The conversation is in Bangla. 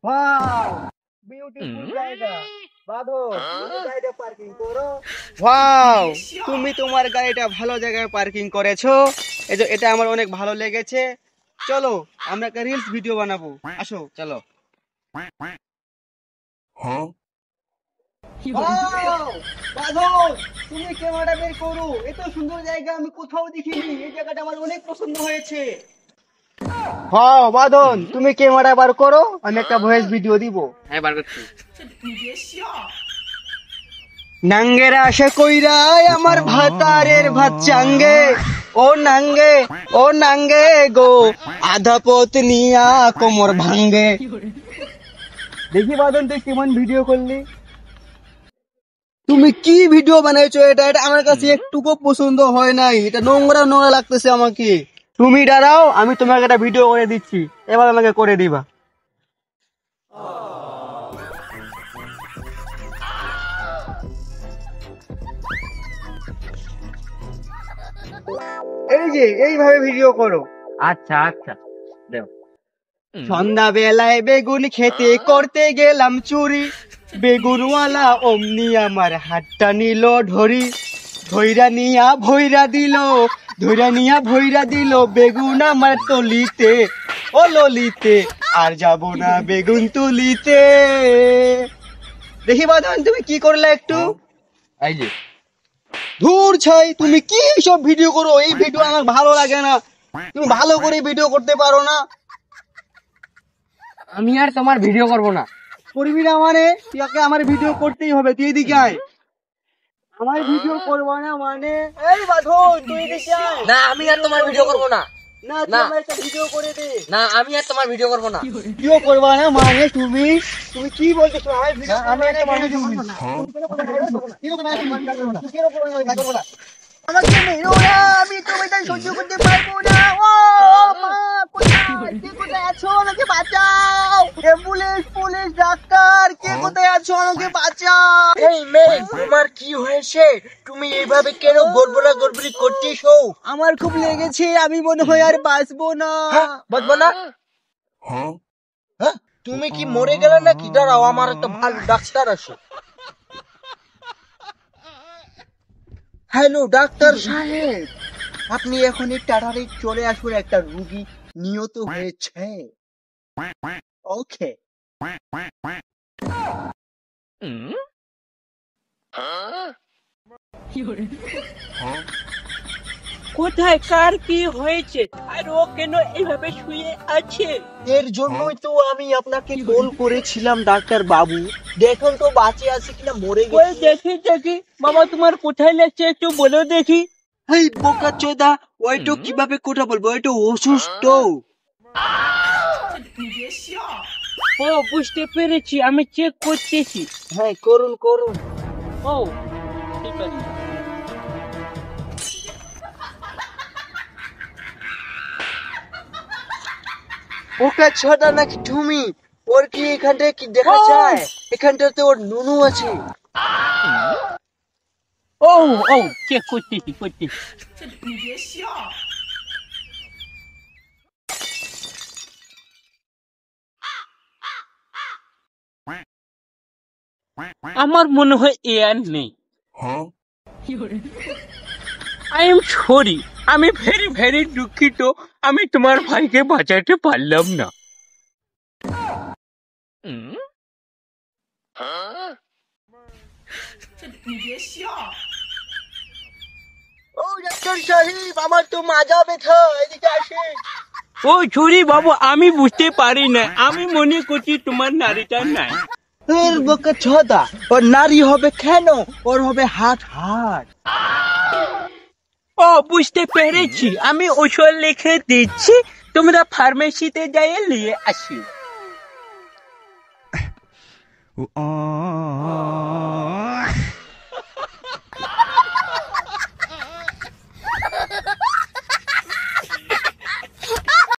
ওয়াও, বিউটিফুল জায়গা। বাঁধন, তুমি গাড়িটা পার্কিং করো। ওয়াও, তুমি তোমার গাড়িটা ভালো জায়গায় পার্কিং করেছো। এই যে এটা আমার অনেক ভালো লেগেছে। চলো আমরা একটা রিলস ভিডিও বানাবো, আসো চলো। ওয়াও, বাঁধন, তুমি ক্যামেরা বের করো। এত সুন্দর জায়গা আমি কোথাও দেখিনি। এই জায়গাটা আমার অনেক পছন্দ হয়েছে। হ্যাঁ বাঁধন, তুমি ক্যামেরা বার করো, আমি একটা ভয়েস ভিডিও দিব। হ্যাঁ, বার করছি। নাঙ্গের আশা কইরাই আমার ভাতারের ভাত চাঙ্গে, ও নাঙ্গে, ও নাঙ্গে গো, আধা পথ নিয়া কোমর ভাঙ্গে। দেখি বাদন তুই কেমন ভিডিও করলি। তুমি কি ভিডিও বানাইছো? এটা এটা আমার কাছে একটুকু পছন্দ হয় নাই। এটা নোংরা নোংরা লাগতেছে আমাকে। তুমি দাঁড়াও, আমি তোমাকে একটা ভিডিও করে দিচ্ছি, এবার আমাকে করে দিবা। এই যে এইভাবে ভিডিও করো। আচ্ছা আচ্ছা, দেও। সন্ধ্যা বেলায় বেগুন খেতে করতে গেলাম চুরি, বেগুনওয়ালা অমনি আমার হাতটা নিল ধরি, ধইরা নিয়া ভইরা দিল, ধইরা নিয়া ভইরা দিল বেগুন আমার তলিতে, ও ললিতে, আর যাব না বেগুন তুলিতে। দেখি বাদন তুমি কি করলে একটু। এই যে ধুর ছাই, তুমি কি সব ভিডিও করো? এই ভিডিও আমার ভালো লাগে না। তুমি ভালো করে ভিডিও করতে পারো না। আমি আর তোমার ভিডিও করব না। করবি না মানে? তোকে আমার ভিডিও করতেই হবে, তুই এদিকে আয়। আমার ভিডিও করবো না মানে? এই বাঁধন, তুই এদিকে আয়। না, আমি আর তোমার ভিডিও করব না। না, তুই না। আমার একটা ভিডিও করে দে। না, আমি আর তোমার ভিডিও করব না। ভিডিও করবা না মানে? তুমি তুমি কি বলতেছো? আমার ভিডিও আমি একটা মানুষ আমাকে মেরো না, আমি তোমার এটা সহ্য করতে পারবো না। ও মা, কোথায়? কে কোথায় আছো? আমাকে বাঁচাও। অ্যাম্বুলেন্স, পুলিশ, ডাক্তার, কে কোথায় আছো? আমাকে বাঁচাও। এই মেয়ে, তোমার কি হয়েছে? তুমি এইভাবে কেন গড়বড়া গড়বড়ি করতেছো? আমার খুব লেগেছে, আমি মনে হয় আর বাঁচবো না। বুঝবো না? হ্যাঁ, তুমি কি মরে গেলে নাকি? দাঁড়াও, আমার একটা ভালো ডাক্তার আছে। হ্যালো ডাক্তার সাহেব, আপনি এখনই তাড়াতাড়ি চলে আসুন, একটা রুগী নিহত হয়েছে। ওকে। কোথায় কার কি হয়েছে আর ও কেন এইভাবে শুয়ে আছে? এর জন্যই তো আমি আপনাকে কল করেছিলাম ডাক্তার বাবু। দেখুন তো বাঁচে আছে কিনা মরে ওই গেছে। দেখি দেখি, বাবা তোমার কোথায় লাগছে একটু বলো দেখি। এই বোকা চোদা, ওইটা কিভাবে কথা বলবো? ওইটা অসুস্থ। ও, বুঝতে পেরেছি, আমি চেক করতেছি। হ্যাঁ করুন করুন। ও, ঠিক আছে। বোকা চোদা নাকি তুমি? ওর কি এখানটায় কি দেখা যায়? এখানটাতে ওর নুনু আছে। ও ও, চেক করতেছি করতেছি। আমার মনে হয় এ আর নেই। আই এম সরি, আমি ভেরি ভেরি দুঃখিত, আমি তোমার ভাইকে বাঁচাতে পারলাম না। ও ডাক্তার সাহেব, আমার তো মাজা ব্যথা, এদিকে আসে। ও ছুরি বাবু, আমি বুঝতে পারি না, আমি মনে করছি তোমার নারীটা নাই। এর বোকা চোদা, ওর নারী হবে কেন? ওর হবে হাট হাট। ও, বুঝতে পেরেছি, আমি ওষুধ লিখে দিচ্ছি, তোমরা ফার্মেসিতে যাই নিয়ে আসি।